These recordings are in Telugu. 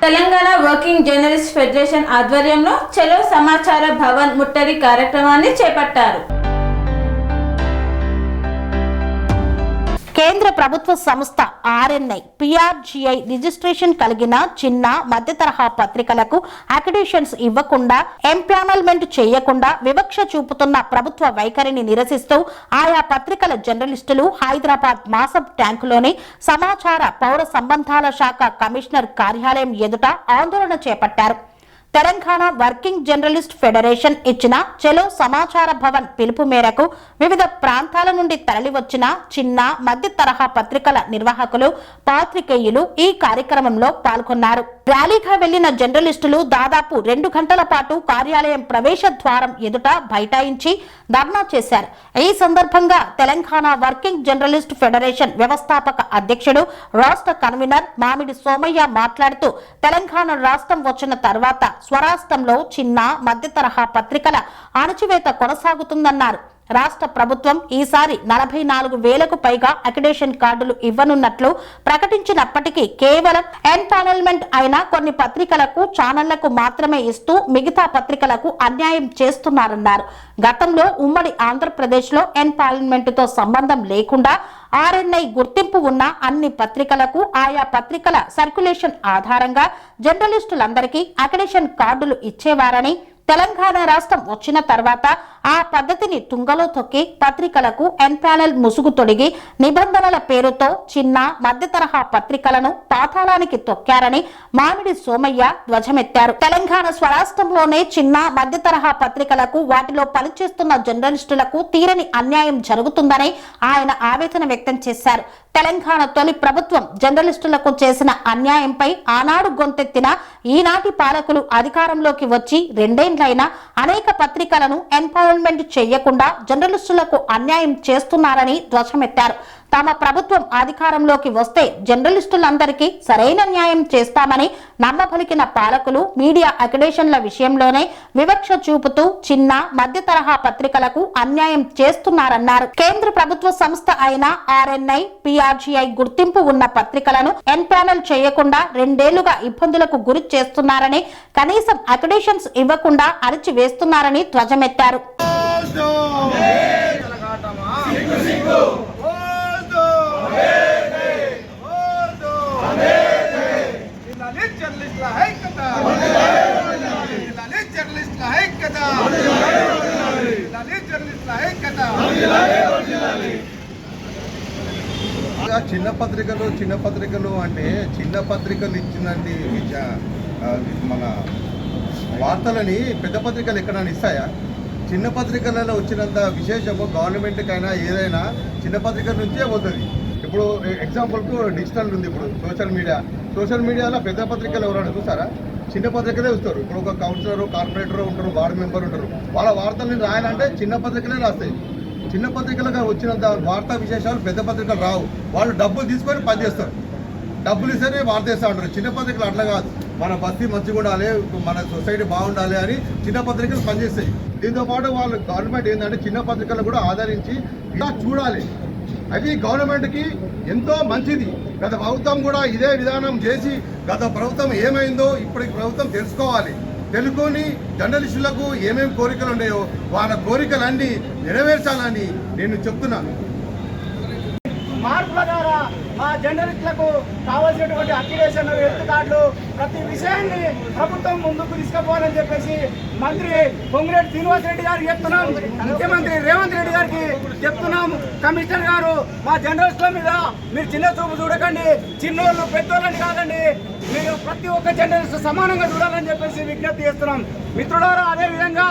తెలంగాణ వర్కింగ్ జర్నలిస్ట్ ఫెడరేషన్ ఆధ్వర్యంలో చలో సమాచార భవన్ ముట్టడి కార్యక్రమాన్ని చేపట్టారు. కేంద్ర ప్రభుత్వ సంస్థ ఆర్ఎన్ఐ పిఆర్జిఐ రిజిస్ట్రేషన్ కలిగిన చిన్న మధ్య తరహా పత్రికలకు అక్రిడిటేషన్స్ ఇవ్వకుండా ఎంపానల్మెంట్ చేయకుండా వివక్ష చూపుతున్న ప్రభుత్వ వైఖరిని నిరసిస్తూ ఆయా పత్రికల జర్నలిస్టులు హైదరాబాద్ మాసబ్ ట్యాంకులోని సమాచార పౌర సంబంధాల శాఖ కమిషనర్ కార్యాలయం ఎదుట ఆందోళన చేపట్టారు. తెలంగాణ వర్కింగ్ జర్నలిస్ట్ ఫెడరేషన్ ఇచ్చిన చలో సమాచార భవన్ పిలుపు మేరకు వివిధ ప్రాంతాల నుండి తరలివచ్చిన చిన్న మధ్య తరహా పత్రికల నిర్వాహకులు పాత్రికేయులు ఈ కార్యక్రమంలో పాల్గొన్నారు. ర్యాలీగా వెళ్లిన జర్నలిస్టులు దాదాపు 2 గంటల పాటు కార్యాలయం ప్రవేశ ద్వారం ఎదుట బైఠాయించి ధర్నా చేశారు. ఈ సందర్భంగా తెలంగాణ వర్కింగ్ జర్నలిస్ట్ ఫెడరేషన్ వ్యవస్థాపక అధ్యక్షుడు రాష్ట్ర కన్వీనర్ మామిడి సోమయ్య మాట్లాడుతూ తెలంగాణ రాష్ట్రం వచ్చిన తర్వాత స్వరాష్ట్రంలో చిన్న మధ్య తరహా పత్రికల అణచివేత కొనసాగుతుందన్నారు. రాష్ట్ర ప్రభుత్వం ఈసారి 44,000కు పైగా అక్రిడిటేషన్ కార్డులు ఇవ్వనున్నట్లు ప్రకటించినప్పటికీ కేవలం ఎంపానల్మెంట్ అయిన కొన్ని పత్రికలకు ఛానళ్లకు మాత్రమే ఇస్తూ మిగతా పత్రికలకు అన్యాయం చేస్తున్నారన్నారు. గతంలో ఉమ్మడి ఆంధ్రప్రదేశ్ లో ఎంపానల్మెంట్ తో సంబంధం లేకుండా ఆర్ఎన్ఐ గుర్తింపు ఉన్న అన్ని పత్రికలకు ఆయా పత్రికల సర్క్యులేషన్ ఆధారంగా జర్నలిస్టులందరికీ అక్రిడిటేషన్ కార్డులు ఇచ్చేవారని, తెలంగాణ రాష్ట్రం వచ్చిన తర్వాత ఆ పద్ధతిని తుంగలో తొక్కి పత్రికలకు ఎన్పానల్ ముసుగు తొడిగి నిబంధనల పేరుతో చిన్న మధ్య తరహా పత్రికలను పాతాళానికి తొక్కారని మామిడి సోమయ్య ధ్వజమెత్తారు. తెలంగాణ స్వరాష్ట్రంలోనే చిన్న మధ్య తరహా పత్రికలకు వాటిలో పనిచేస్తున్న జర్నలిస్టులకు తీరని అన్యాయం జరుగుతుందని ఆయన ఆవేదన వ్యక్తం చేశారు. తెలంగాణ తొలి ప్రభుత్వం జర్నలిస్టులకు చేసిన అన్యాయంపై ఆనాడు గొంతెత్తిన ఈనాటి పాలకులు అధికారంలోకి వచ్చి 2 ఏళ్లైనా అనేక పత్రికలను ఎంపానల్మెంట్ చేయకుండా జర్నలిస్టులకు అన్యాయం చేస్తున్నారని ధ్వజమెత్తారు. తమ ప్రభుత్వం అధికారంలోకి వస్తే జర్నలిస్టులందరికీ సరైన న్యాయం చేస్తామని నమ్మబలికిన పాలకులు మీడియా అక్రిడిటేషన్ల విషయంలోనే వివక్ష చూపుతూ చిన్న మధ్య తరహా పత్రికలకు అన్యాయం చేస్తున్నారన్నారు. కేంద్ర ప్రభుత్వ సంస్థ అయిన ఆర్ఎన్ఐ పిఆర్జిఐ గుర్తింపు ఉన్న పత్రికలను ఎన్పానల్ చేయకుండా 2 ఏళ్లుగా ఇబ్బందులకు గురి చేస్తున్నారని, కనీసం అక్రిడిటేషన్స్ ఇవ్వకుండా అణచివేస్తున్నారని ధ్వజమెత్తారు. చిన్న పత్రికలు అంటే చిన్న పత్రికలు ఇచ్చినండి మన వార్తలని పెద్ద పత్రికలు ఎక్కడైనా ఇస్తాయా? చిన్న పత్రికలలో వచ్చినంత విశేషము గవర్నమెంట్కైనా ఏదైనా చిన్న పత్రికల నుంచే పోతుంది. ఇప్పుడు ఎగ్జాంపుల్కు డిజిటల్ ఉంది, ఇప్పుడు సోషల్ మీడియాలో పెద్ద పత్రికలు ఎవరైనా చూస్తారా? చిన్న పత్రికలే వస్తారు. ఇప్పుడు ఒక కౌన్సిలర్, కార్పొరేటర్ ఉంటారు, వార్డు మెంబర్ ఉంటారు. వాళ్ళ వార్తల్ని రాయాలంటే చిన్న పత్రికలే రాస్తాయి. చిన్న పత్రికలుగా వచ్చినంత వార్తా విశేషాలు పెద్ద పత్రికలు రావు. వాళ్ళు డబ్బులు తీసుకొని పనిచేస్తారు, డబ్బులు ఇస్తేనే వార్త వేస్తూ ఉంటారు. చిన్న పత్రికలు అట్లా కాదు. మన బస్తీ మంచిగా ఉండాలి, మన సొసైటీ బాగుండాలి అని చిన్న పత్రికలు పనిచేస్తాయి. దీంతోపాటు వాళ్ళు గవర్నమెంట్ ఏంటంటే చిన్న పత్రికలు కూడా ఆదరించి ఇలా చూడాలి. అది గవర్నమెంట్కి ఎంతో మంచిది. గత ప్రభుత్వం కూడా ఇదే విధానం చేసి గత ప్రభుత్వం ఏమైందో ఇప్పటికి ప్రభుత్వం తెలుసుకోవాలి. తెలుసుకొని జర్నలిస్టులకు ఏమేమి కోరికలు ఉన్నాయో వాళ్ళ కోరికలన్నీ నెరవేర్చాలని నేను చెప్తున్నాను. మార్పుల ద్వారా మా జర్నలిస్టులకు కావాల్సినటువంటి అక్రిడిటేషన్, హెల్త్ కార్డులు, ప్రతి విషయాన్ని ప్రభుత్వం ముందుకు తీసుకుపోవాలని చెప్పేసి మంత్రి పొంగిరెడ్డి శ్రీనివాసరెడ్డి గారికి చెప్తున్నాం, ముఖ్యమంత్రి రేవంత్ రెడ్డి గారికి చెప్తున్నాం. కమిషనర్ గారు మా జర్నలిస్టుల మీద మీరు చిన్న చూపు చూడకండి, చిన్నోళ్ళు పెద్దోళ్ళని కాదండి, మీరు ప్రతి ఒక్క జర్నలిస్ట్ సమానంగా చూడాలని చెప్పేసి విజ్ఞప్తి చేస్తున్నాం. మిత్రులారా, అదేవిధంగా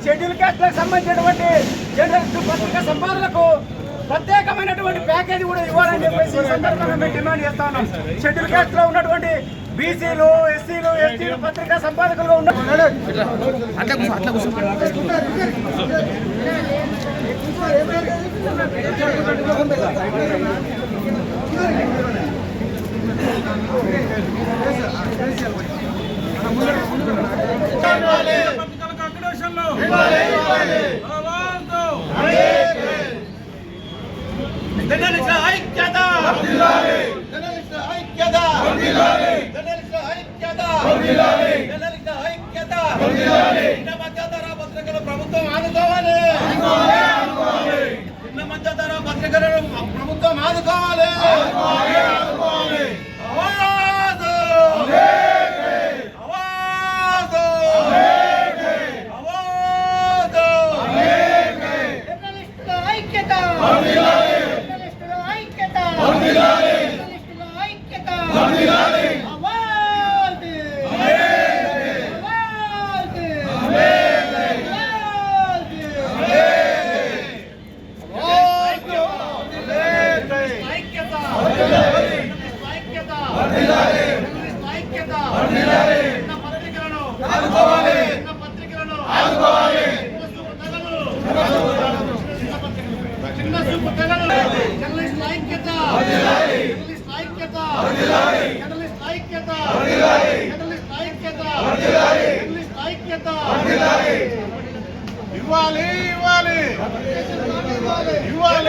షెడ్యూల్ క్యాస్ట్లకు సంబంధించినటువంటి జర్నలిస్టు పత్రికా సంపాదనలకు ప్రత్యేకమైనటువంటి ప్యాకేజీ కూడా ఇవ్వాలని చెప్పేసి ఈ సందర్భంగా మేము డిమాండ్ చేస్తా ఉన్నాం. షెడ్యూల్ క్యాస్ట్ లో ఉన్నటువంటి బీసీలు, ఎస్సీలు, ఎస్టీలు పత్రికా సంపాదకులుగా ఉన్న ఐక్యత ఆదుకోవాలి. ఇవ్వాలి ఇవ్వాలి ఇవ్వాలి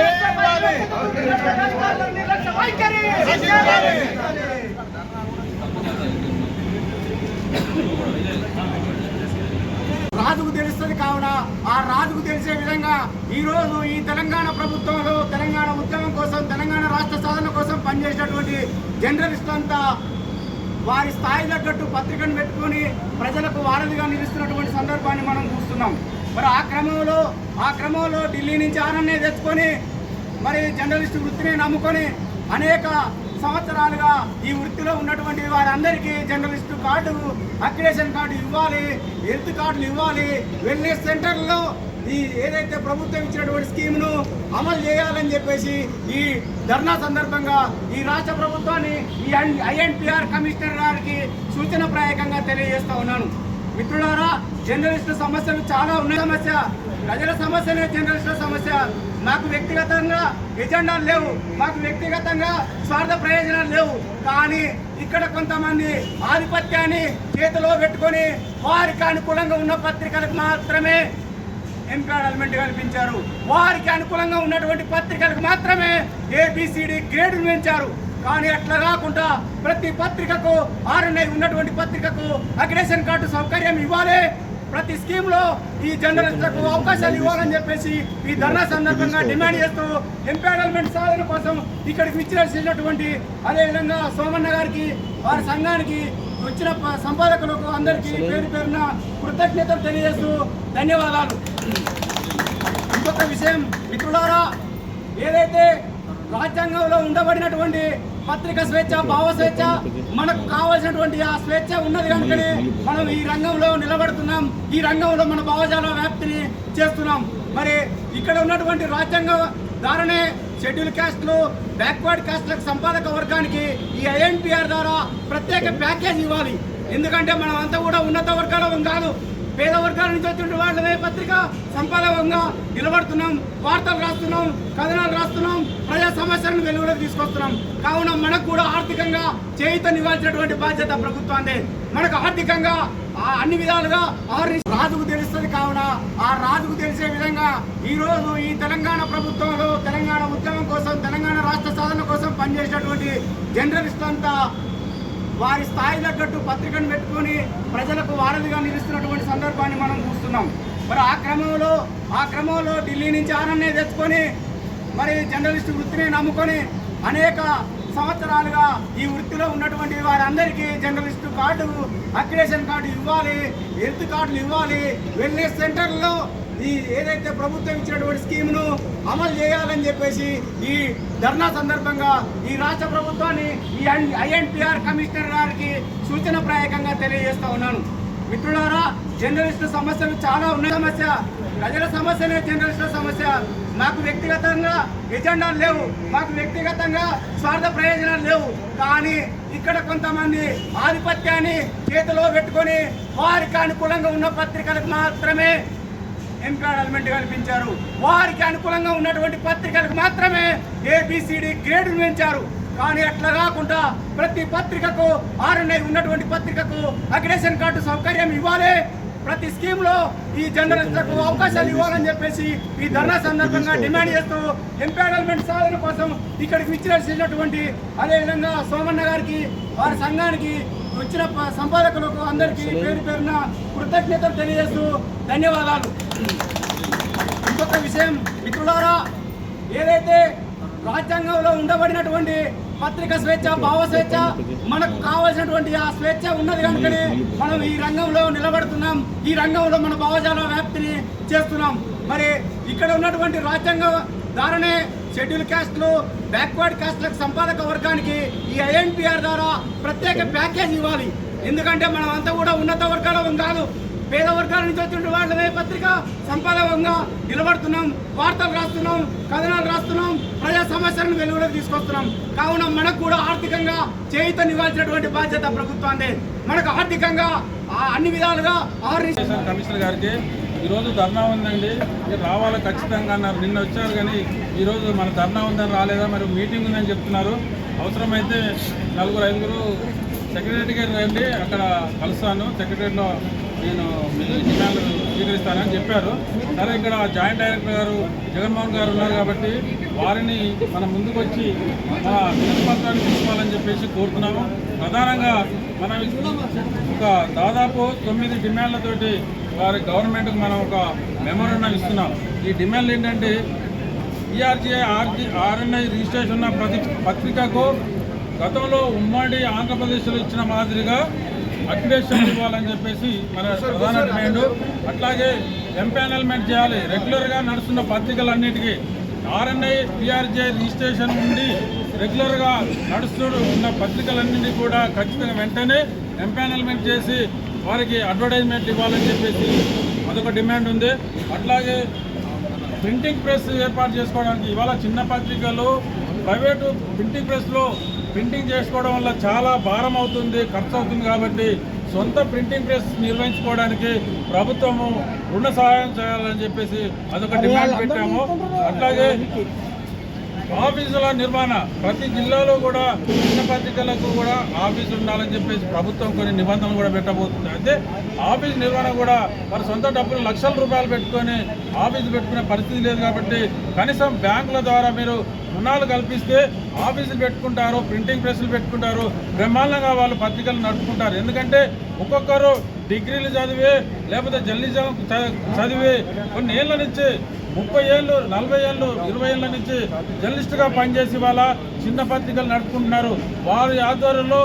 రాజుకు తెలుస్తుంది కావున ఆ రాజుకు తెలిసే విధంగా ఈ రోజు ఈ తెలంగాణ ప్రభుత్వంలో తెలంగాణ ఉద్యమం కోసం తెలంగాణ రాష్ట్ర సాధన కోసం పనిచేసినటువంటి జర్నలిస్టులంతా వారి స్థాయి తగ్గట్టు పత్రికను పెట్టుకొని ప్రజలకు వారధిగా నిలుస్తున్నటువంటి సందర్భాన్ని మనం చూస్తున్నాం. మరి ఆ క్రమంలో ఢిల్లీ నుంచి ఆనన్నే తెచ్చుకొని మరి జర్నలిస్టు వృత్తిని నమ్ముకొని అనేక సంవత్సరాలుగా ఈ వృత్తిలో ఉన్నటువంటి వారందరికీ జర్నలిస్టు కార్డు, అక్రిడేషన్ కార్డు ఇవ్వాలి, హెల్త్ కార్డులు ఇవ్వాలి, వెల్నెస్ సెంటర్లో ఈ ఏదైతే ప్రభుత్వం ఇచ్చినటువంటి స్కీమ్ను అమలు చేయాలని చెప్పేసి ఈ ధర్నా సందర్భంగా ఈ రాష్ట్ర ప్రభుత్వాన్ని ఈ INPR కమిషనర్ గారికి సూచనప్రాయకంగా తెలియజేస్తా ఉన్నాను. మిత్రులారా, జర్నలిస్టు సమస్యలు చాలా ఉన్నాయి. ప్రజల సమస్యనే జర్నలిస్టుల సమస్య. మాకు వ్యక్తిగతంగా ఎజెండాలు లేవు, మాకు వ్యక్తిగతంగా స్వార్థ ప్రయోజనాలు లేవు. కానీ ఇక్కడ కొంతమంది ఆధిపత్యాన్ని చేతిలో పెట్టుకొని వారికి అనుకూలంగా ఉన్న పత్రికలకు మాత్రమే ఎంపానల్మెంట్ కల్పించారు. వారికి అనుకూలంగా ఉన్నటువంటి పత్రికలకు మాత్రమే ABCD గ్రేడ్ను పెంచారు. కానీ అట్లా కాకుండా ప్రతి పత్రికకు RNI ఉన్నటువంటి పత్రికకు అక్రిడేషన్ కార్డు సౌకర్యం ఇవ్వాలి. ప్రతి స్కీమ్లో ఈ జర్నలిస్టులకు అవకాశాలు ఇవ్వాలని చెప్పేసి ఈ ధర్నా సందర్భంగా డిమాండ్ చేస్తూ ఎంపానల్మెంట్ సాధన కోసం ఇక్కడికి విచ్చేసినటువంటి అదేవిధంగా సోమన్న గారికి, వారి సంఘానికి వచ్చిన సంపాదకులకు అందరికీ పేరు పేరున కృతజ్ఞతలు తెలియజేస్తూ ధన్యవాదాలు. ఇంకొక విషయం మిత్రులారా, ఏదైతే రాజ్యాంగంలో ఉండబడినటువంటి పత్రిక స్వేచ్ఛ, భావ స్వేచ్ఛ, మనకు కావాల్సినటువంటి ఆ స్వేచ్ఛ ఉన్నది కనుకనే మనం ఈ రంగంలో నిలబడుతున్నాం, ఈ రంగంలో మన భావజాల వ్యాప్తిని చేస్తున్నాం. మరి ఇక్కడ ఉన్నటువంటి రాజ్యాంగ ద్వారానే షెడ్యూల్ క్యాస్ట్లు, బ్యాక్వర్డ్ క్యాస్ట్లకు సంపాదక వర్గానికి ఈ INPR ద్వారా ప్రత్యేక ప్యాకేజ్ ఇవ్వాలి. ఎందుకంటే మనం అంతా కూడా ఉన్నత వర్గాల కాదు, పేద వర్గాల నుంచి వచ్చిన వాళ్ళమే పత్రిక సంపాదకంగా నిలబడుతున్నాం, వార్తలు రాస్తున్నాం, కథనాలు రాస్తున్నాం, ప్రజా సమస్యలను వెలుగులోకి తీసుకొస్తున్నాం. కావున మనకు కూడా ఆర్థికంగా చేయూతనివ్వాల్సినటువంటి బాధ్యత ప్రభుత్వాన్ని. మనకు ఆర్థికంగా అన్ని విధాలుగా రాజుకు తెలుస్తుంది కావున ఆ రాజుకు తెలిసే విధంగా ఈ రోజు ఈ తెలంగాణ ప్రభుత్వంలో తెలంగాణ ఉద్యమం కోసం తెలంగాణ రాష్ట్ర సాధన కోసం పనిచేసినటువంటి జర్నలిస్టులంతా వారి స్థాయి తగ్గట్టు పత్రికను పెట్టుకొని ప్రజలకు వారధిగా నిలుస్తున్నటువంటి సందర్భాన్ని మనం చూస్తున్నాం. మరి ఆ క్రమంలో ఢిల్లీ నుంచి ఆనన్నే తెచ్చుకొని మరి జర్నలిస్టు వృత్తిని నమ్ముకొని అనేక సంవత్సరాలుగా ఈ వృత్తిలో ఉన్నటువంటి వారందరికీ జర్నలిస్టు కార్డు, అక్రిడేషన్ కార్డు ఇవ్వాలి, హెల్త్ కార్డులు ఇవ్వాలి, వెల్నెస్ సెంటర్లో ఈ ఏదైతే ప్రభుత్వం ఇచ్చినటువంటి స్కీమ్ను అమలు చేయాలని చెప్పేసి ఈ ధర్నా సందర్భంగా ఈ రాష్ట్ర ప్రభుత్వాన్ని ఈ INPR కమిషనర్ గారికి సూచనప్రాయకంగా తెలియజేస్తా ఉన్నాను. మిత్రులారా, జర్నలిస్టుల సమస్యలు చాలా ఉన్నాయి. ప్రజల సమస్యనే జర్నలిస్టుల సమస్య. మాకు వ్యక్తిగతంగా ఎజెండాలు లేవు, మాకు వ్యక్తిగతంగా స్వార్థ ప్రయోజనాలు లేవు. కానీ ఇక్కడ కొంతమంది ఆధిపత్యాన్ని చేతిలో పెట్టుకొని వారికి అనుకూలంగా ఉన్న పత్రికలకు మాత్రమే ఎంపానల్మెంట్ కల్పించారు. వారికి అనుకూలంగా ఉన్నటువంటి పత్రికలకు మాత్రమే ABCD గ్రేడ్ను పెంచారు. కానీ అట్లా కాకుండా ప్రతి పత్రికకు RNI ఉన్నటువంటి పత్రికకు అక్రిడేషన్ కార్డు సౌకర్యం ఇవ్వాలి. ప్రతి స్కీమ్లో ఈ జర్నలిస్టులకు అవకాశాలు ఇవ్వాలని చెప్పేసి ఈ ధర్నా సందర్భంగా డిమాండ్ చేస్తూ ఎంపానల్మెంట్ సాధన కోసం ఇక్కడికి విచ్చేసినటువంటి అదేవిధంగా సోమన్న గారికి, వారి సంఘానికి వచ్చిన సంపాదకులకు అందరికీ పేరు పేరున కృతజ్ఞతలు తెలియజేస్తూ ధన్యవాదాలు. ఇంకొక విషయం మిత్రులారా, ఏదైతే రాజ్యాంగంలో ఉండబడినటువంటి పత్రిక స్వేచ్ఛ, భావ స్వేచ్ఛ, మనకు కావాల్సినటువంటి ఆ స్వేచ్ఛ ఉన్నది కనుకనే మనం ఈ రంగంలో నిలబడుతున్నాం. ఈ రంగంలో మన భావజాల వ్యాప్తిని చేస్తున్నాం. మరి ఇక్కడ ఉన్నటువంటి రాజ్యాంగ ద్వారానే షెడ్యూల్ క్యాస్ట్లు, బ్యాక్వర్డ్ క్యాస్ట్లకు సంపాదక వర్గానికి ఈ ఐఎన్పిఆర్ ద్వారా ప్రత్యేక ప్యాకేజ్ ఇవ్వాలి. ఎందుకంటే మనం అంతా కూడా ఉన్నత వర్గాల కాదు, పేద వర్గాల నుంచి వచ్చిన వాళ్ళమే పత్రిక సంపాదకంగా నిలబడుతున్నాం, వార్తలు రాస్తున్నాం, కథనాలు రాస్తున్నాం, ప్రజా సమస్యలను వెలుగులోకి తీసుకొస్తున్నాం. కావున మనకు కూడా ఆర్థికంగా చేయూతనివ్వాల్సినటువంటి బాధ్యత ప్రభుత్వాన్ని. మనకు ఆర్థికంగా అన్ని విధాలుగా కమిషనర్ గారికి ఈరోజు ధర్నా ఉందండి, మీరు రావాలి ఖచ్చితంగా అన్నారు. నిన్న వచ్చారు కానీ ఈరోజు మన ధర్నా ఉందని రాలేదా, మరి మీటింగ్ ఉందని చెప్తున్నారు. అవసరమైతే 4-5 సెక్రటరీ గారు రండి, అక్కడ కలుస్తాను, సెక్రటరీలో నేను మీ డిమాండ్లు స్వీకరిస్తానని చెప్పారు. సరే, ఇక్కడ జాయింట్ డైరెక్టర్ గారు జగన్మోహన్ గారు ఉన్నారు కాబట్టి వారిని మన ముందుకు వచ్చి మన వినతిపత్రాన్ని తీసుకోవాలని చెప్పేసి కోరుతున్నాము. ప్రధానంగా మనం ఒక దాదాపు 9 డిమాండ్లతోటి వారి గవర్నమెంట్కి మనం ఒక మెమోరాండం ఇస్తున్నాం. ఈ డిమాండ్లు ఏంటంటే ఈఆర్జీఐ ఆర్ఎన్ఐ రిజిస్ట్రేషన్ ఉన్న ప్రతి పత్రికకు గతంలో ఉమ్మడి ఆంధ్రప్రదేశ్లో ఇచ్చిన మాదిరిగా అక్రిడేషన్ ఇవ్వాలని చెప్పేసి మన ప్రధాన డిమాండ్. అట్లాగే ఎంపానల్మెంట్ చేయాలి. రెగ్యులర్గా నడుస్తున్న పత్రికలన్నిటికీ ఆర్ఎన్ఐ పిఆర్జే రిజిస్ట్రేషన్ ఉండి రెగ్యులర్గా నడుస్తున్న పత్రికలన్నింటినీ కూడా ఖచ్చితంగా వెంటనే ఎంపానల్మెంట్ చేసి వారికి అడ్వర్టైజ్మెంట్ ఇవ్వాలని చెప్పేసి అదొక డిమాండ్ ఉంది. అట్లాగే ప్రింటింగ్ ప్రెస్ ఏర్పాటు చేసుకోవడానికి ఇవాళ చిన్న పత్రికలు ప్రైవేటు ప్రింటింగ్ ప్రెస్లో ప్రింటింగ్ చేసుకోవడం వల్ల చాలా భారం అవుతుంది, ఖర్చు అవుతుంది. కాబట్టి సొంత ప్రింటింగ్ ప్రెస్ నిర్వహించుకోవడానికి ప్రభుత్వము రుణ సహాయం చేయాలని చెప్పేసి అదొక డిమాండ్ పెట్టాము. అట్లాగే ఆఫీసుల నిర్వహణ ప్రతి జిల్లాలో కూడా చిన్న పత్రికలకు కూడా ఆఫీసు ఉండాలని చెప్పేసి ప్రభుత్వం కొన్ని నిబంధనలు కూడా పెట్టబోతుంది. అయితే ఆఫీస్ నిర్వహణ కూడా వారి సొంత డబ్బులు లక్షల రూపాయలు పెట్టుకొని ఆఫీసు పెట్టుకునే పరిస్థితి లేదు. కాబట్టి కనీసం బ్యాంకుల ద్వారా మీరు రుణాలు కల్పిస్తే ఆఫీసులు పెట్టుకుంటారు, ప్రింటింగ్ ప్రెస్లు పెట్టుకుంటారు, బ్రహ్మాండంగా వాళ్ళు పత్రికలు నడుపుకుంటారు. ఎందుకంటే ఒక్కొక్కరు డిగ్రీలు చదివి లేకపోతే జర్నలిజం చదివి కొన్ని ఏళ్ళ నుంచి 30 ఏళ్ళు, 40 ఏళ్ళు, 20 ఏళ్ళ నుంచి జర్నలిస్టుగా పనిచేసి వాళ్ళ చిన్న పత్రికలు నడుపుకుంటున్నారు. వారి ఆధ్వర్యంలో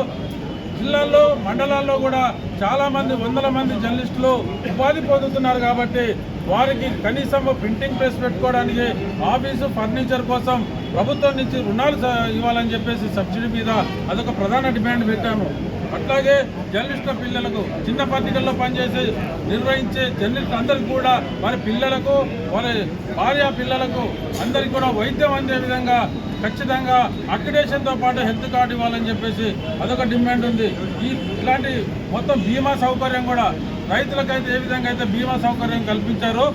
జిల్లాల్లో, మండలాల్లో కూడా చాలామంది 100 మంది జర్నలిస్టులు ఉపాధి పొందుతున్నారు. కాబట్టి వారికి కనీసం ప్రింటింగ్ ప్రెస్ పెట్టుకోవడానికి ఆఫీసు ఫర్నిచర్ కోసం ప్రభుత్వం నుంచి రుణాలు ఇవ్వాలని చెప్పేసి సబ్సిడీ మీద అదొక ప్రధాన డిమాండ్ పెట్టాము. అట్లాగే జర్నలిస్టుల పిల్లలకు చిన్న పత్రికల్లో పనిచేసి నిర్వహించే జర్నలిస్టులు అందరికీ కూడా వారి పిల్లలకు, వారి భార్య పిల్లలకు అందరికీ కూడా వైద్యం అందే విధంగా ఖచ్చితంగా అక్రిడేషన్తో పాటు హెల్త్ కార్డు ఇవ్వాలని చెప్పేసి అదొక డిమాండ్ ఉంది. ఇట్లాంటి మొత్తం బీమా సౌకర్యం కూడా రైతులకైతే ఏ విధంగా అయితే బీమా సౌకర్యం కల్పించారో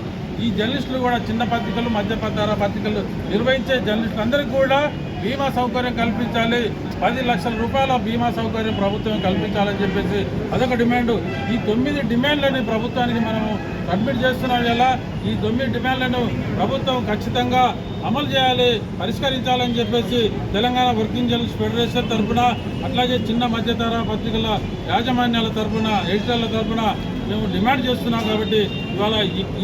ఈ జర్నలిస్టులు కూడా చిన్న పత్రికలు, మధ్యపత్ర పత్రికలు నిర్వహించే జర్నలిస్టులు అందరికీ కూడా బీమా సౌకర్యం కల్పించాలి. 10 లక్షల రూపాయల బీమా సౌకర్యం ప్రభుత్వం కల్పించాలని చెప్పేసి అదొక డిమాండు. ఈ 9 డిమాండ్లని ప్రభుత్వానికి మనము సబ్మిట్ చేస్తున్నాం. ఎలా ఈ 9 డిమాండ్లను ప్రభుత్వం ఖచ్చితంగా అమలు చేయాలి, పరిష్కరించాలని చెప్పేసి తెలంగాణ వర్కింగ్ జర్నలిస్ట్ ఫెడరేషన్ తరఫున, అట్లాగే చిన్న మధ్యతర పత్రికల యాజమాన్యాల తరఫున, ఎడిటర్ల తరఫున మేము డిమాండ్ చేస్తున్నాం. కాబట్టి ఇవాళ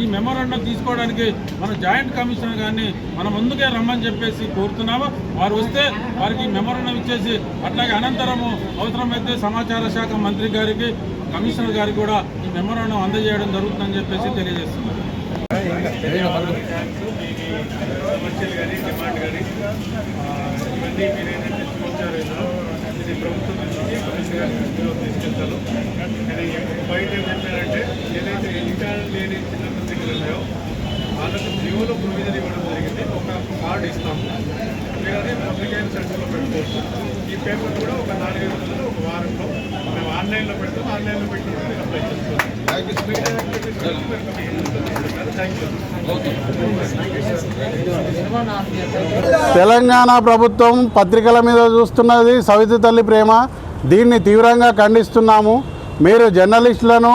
ఈ మెమోరాండం తీసుకోవడానికి మన జాయింట్ కమిషనర్ గారిని మన ముందుకే రమ్మని చెప్పేసి కోరుతున్నాము. వారు వస్తే వారికి మెమోరాండం ఇచ్చేసి అట్లాగే అనంతరము అవసరమైతే సమాచార శాఖ మంత్రి గారికి, కమిషనర్ గారికి కూడా ఈ మెమోరాండం అందజేయడం జరుగుతుందని చెప్పేసి తెలియజేస్తున్నాం. ఇవన్నీ మీరు ఏదైతే చూపించారో ఇది ప్రభుత్వం నుంచి కమిషనర్ గారి దృష్టిలో తీసుకెళ్తాను. బయట ఏం చెప్పారంటే ఏదైతే ఎన్నికలు లేని చిన్న పత్రికలు ఉన్నాయో వాళ్ళకు జీవోలో ప్రొవిజన్ ఇవ్వడం జరిగింది. ఒక కార్డు ఇస్తాము, మీరు అదే పబ్లిక్ సెంటర్లో పెట్టుకోవచ్చు. ఈ పేపర్ కూడా ఒక 4-5 రోజులు, ఒక వారంలో మేము ఆన్లైన్లో పెడతాం. ఆన్లైన్లో పెట్టి మీరు అప్లై చేసుకోవచ్చు. తెలంగాణ ప్రభుత్వం పత్రికల మీద చూస్తున్నది సవితి తల్లి ప్రేమ. దీన్ని తీవ్రంగా ఖండిస్తున్నాము. మీరు జర్నలిస్టులను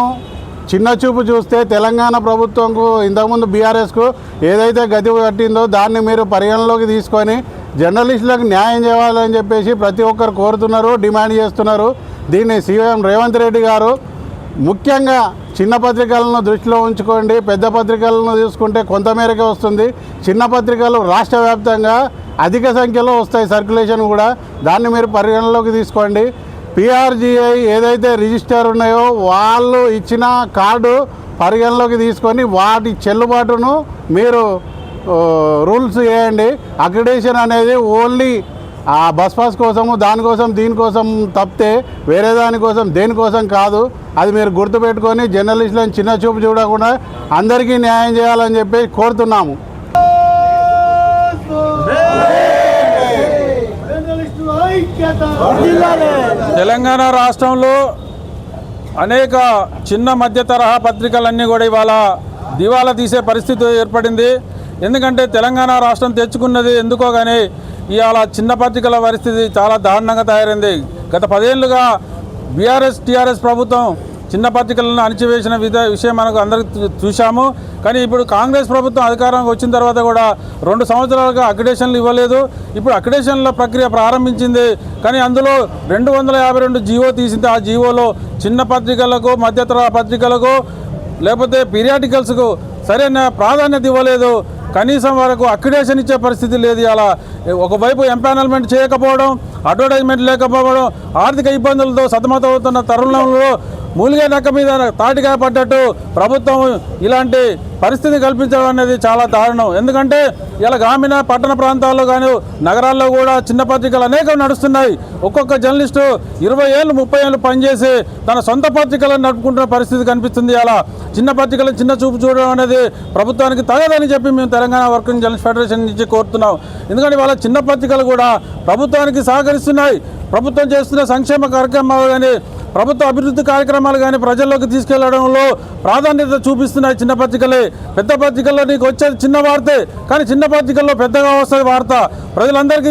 చిన్నచూపు చూస్తే తెలంగాణ ప్రభుత్వంకు ఇంతకుముందు బీఆర్ఎస్కు ఏదైతే గతి కట్టిందో దాన్ని మీరు పరిగణలోకి తీసుకొని జర్నలిస్టులకు న్యాయం చేయాలని చెప్పేసి ప్రతి ఒక్కరు కోరుతున్నారు, డిమాండ్ చేస్తున్నారు. దీన్ని సీఎం రేవంత్ రెడ్డి గారు ముఖ్యంగా చిన్న పత్రికలను దృష్టిలో ఉంచుకోండి. పెద్ద పత్రికలను తీసుకుంటే కొంతమేరకే వస్తుంది. చిన్న పత్రికలు రాష్ట్ర వ్యాప్తంగా అధిక సంఖ్యలో వస్తాయి, సర్క్యులేషన్ కూడా. దాన్ని మీరు పరిగణలోకి తీసుకోండి. పిఆర్జిఐ ఏదైతే రిజిస్టర్ ఉన్నాయో వాళ్ళు ఇచ్చిన కార్డు పరిగణలోకి తీసుకొని వాటి చెల్లుబాటును మీరు రూల్స్ చేయండి. అక్రిడేషన్ అనేది ఓన్లీ ఆ బస్ పాస్ కోసము, దానికోసం దీనికోసం తప్పితే వేరే దానికోసం దేనికోసం కాదు. అది మీరు గుర్తుపెట్టుకొని జర్నలిస్టులను చిన్న చూపు చూడకుండా అందరికీ న్యాయం చేయాలని చెప్పి కోరుతున్నాము. తెలంగాణ రాష్ట్రంలో అనేక చిన్న మధ్య తరహా పత్రికలన్నీ కూడా ఇవాళ దివాలా తీసే పరిస్థితి ఏర్పడింది. ఎందుకంటే తెలంగాణ రాష్ట్రం తెచ్చుకున్నది ఎందుకో కానీ ఇవాళ చిన్న పత్రికల పరిస్థితి చాలా దారుణంగా తయారైంది. గత 10 ఏళ్లుగా టీఆర్ఎస్ ప్రభుత్వం చిన్న పత్రికలను అణిచివేసిన విషయం మనకు అందరికీ చూశాము. కానీ ఇప్పుడు కాంగ్రెస్ ప్రభుత్వం అధికారంలోకి వచ్చిన తర్వాత కూడా 2 సంవత్సరాలుగా అక్రిడేషన్లు ఇవ్వలేదు. ఇప్పుడు అక్రిడేషన్ల ప్రక్రియ ప్రారంభించింది. కానీ అందులో 252 జీవో తీసింది. ఆ జీవోలో చిన్న పత్రికలకు, మధ్యతరహా పత్రికలకు లేకపోతే పీరియాడికల్స్కు సరైన ప్రాధాన్యత ఇవ్వలేదు. కనీసం వరకు అక్రిడేషన్ ఇచ్చే పరిస్థితి లేదు. అలా ఒకవైపు ఎంపానల్మెంట్ చేయకపోవడం, అడ్వర్టైజ్మెంట్ లేకపోవడం, ఆర్థిక ఇబ్బందులతో సతమతమవుతున్న తరుణంలో మూలిగే నక్క మీద తాటిగా పడ్డట్టు ప్రభుత్వం ఇలాంటి పరిస్థితి కల్పించడం అనేది చాలా దారుణం. ఎందుకంటే ఇలా గ్రామీణ పట్టణ ప్రాంతాల్లో కానీ నగరాల్లో కూడా చిన్న పత్రికలు అనేకం నడుస్తున్నాయి. ఒక్కొక్క జర్నలిస్టు 20 ఏళ్ళు 30 ఏళ్ళు పనిచేసి తన సొంత పత్రికలను నడుపుకుంటున్న పరిస్థితి కనిపిస్తుంది. అలా చిన్న పత్రికలను చిన్న చూపు చూడడం అనేది ప్రభుత్వానికి తగదని చెప్పి మేము తెలంగాణ వర్కింగ్ జర్నలిస్ట్ ఫెడరేషన్ నుంచి కోరుతున్నాం. ఎందుకంటే వాళ్ళ చిన్న పత్రికలు కూడా ప్రభుత్వానికి సహకరిస్తున్నాయి. ప్రభుత్వం చేస్తున్న సంక్షేమ కార్యక్రమాలు కానీ, ప్రభుత్వ అభివృద్ధి కార్యక్రమాలు కానీ ప్రజల్లోకి తీసుకెళ్లడంలో ప్రాధాన్యత చూపిస్తున్నాయి చిన్న పత్రికలే. పెద్ద పత్రికల్లో నీకు వచ్చేది చిన్న వార్తే, కానీ చిన్న పత్రికల్లో పెద్దగా వస్తుంది వార్త, ప్రజలందరికీ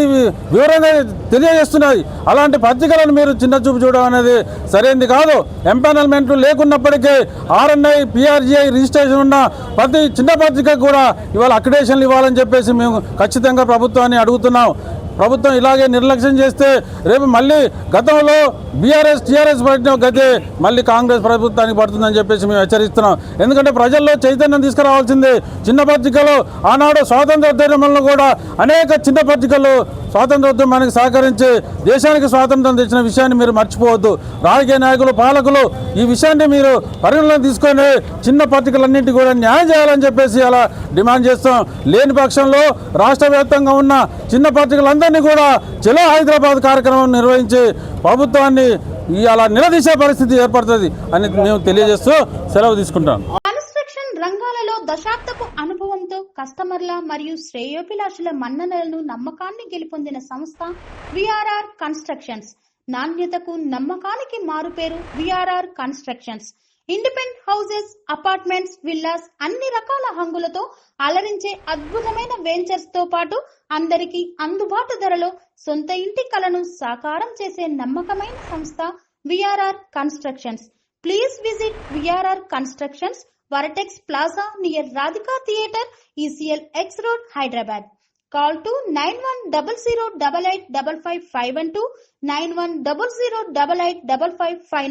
వివరంగా తెలియజేస్తున్నాయి. అలాంటి పత్రికలను మీరు చిన్న చూపు చూడడం అనేది సరైనది కాదు. ఎంపానల్మెంట్ లేకున్నప్పటికీ ఆర్ఎన్ఐ, పిఆర్జిఐ రిజిస్ట్రేషన్ ఉన్న ప్రతి చిన్న పత్రికకు కూడా ఇవాళ అక్రిడేషన్లు ఇవ్వాలని చెప్పేసి మేము ఖచ్చితంగా ప్రభుత్వాన్ని అడుగుతున్నాం. ప్రభుత్వం ఇలాగే నిర్లక్ష్యం చేస్తే రేపు మళ్ళీ గతంలో టీఆర్ఎస్ పట్టిన గతే మళ్ళీ కాంగ్రెస్ ప్రభుత్వానికి పడుతుందని చెప్పేసి మేము హెచ్చరిస్తున్నాం. ఎందుకంటే ప్రజల్లో చైతన్యం తీసుకురావాల్సింది. చిన్న పత్రికలు ఆనాడు స్వాతంత్రోద్యమంలో కూడా అనేక చిన్న పత్రికలు స్వాతంత్రోద్యమానికి సహకరించి దేశానికి స్వాతంత్రం తెచ్చిన విషయాన్ని మీరు మర్చిపోవద్దు. రాజకీయ నాయకులు, పాలకులు ఈ విషయాన్ని మీరు పరిగణలోకి తీసుకొని చిన్న పత్రికలన్నింటినీ కూడా న్యాయం చేయాలని చెప్పేసి అలా డిమాండ్ చేస్తాం. లేని పక్షంలో రాష్ట్ర వ్యాప్తంగా ఉన్న చిన్న పత్రికలందరినీ కూడా చలో హైదరాబాద్ కార్యక్రమం నిర్వహించి ప్రభుత్వాన్ని అలా నిలదీసే పరిస్థితి ఏర్పడుతుంది అని మేము తెలియజేస్తూ సెలవు తీసుకుంటాం. కన్స్ట్రక్షన్ రంగాలలో దశాబ్దపు అనుభవంతో కస్టమర్ల మరియు శ్రేయోభిలాషుల మన్ననలను, నమ్మకాన్ని గెలుపొందిన సంస్థ విఆర్ఆర్ కన్స్ట్రక్షన్స్. నాణ్యతకు, నమ్మకానికి మారుపేరు VRR constructions. Independent houses, apartments, villas అన్ని రకాల హంగులతో అలరించే అద్భుతమైన వెంచర్స్ తో పాటు అందరికీ అందుబాటు ధరలో సొంత ఇంటి కలను సాకారం చేసే నమ్మకమైన సంస్థ VRR constructions. Please visit VRR constructions, Varatex Plaza near Radhika Theatre, ECL X Road, Hyderabad. Call to 910088555512, 9100885555.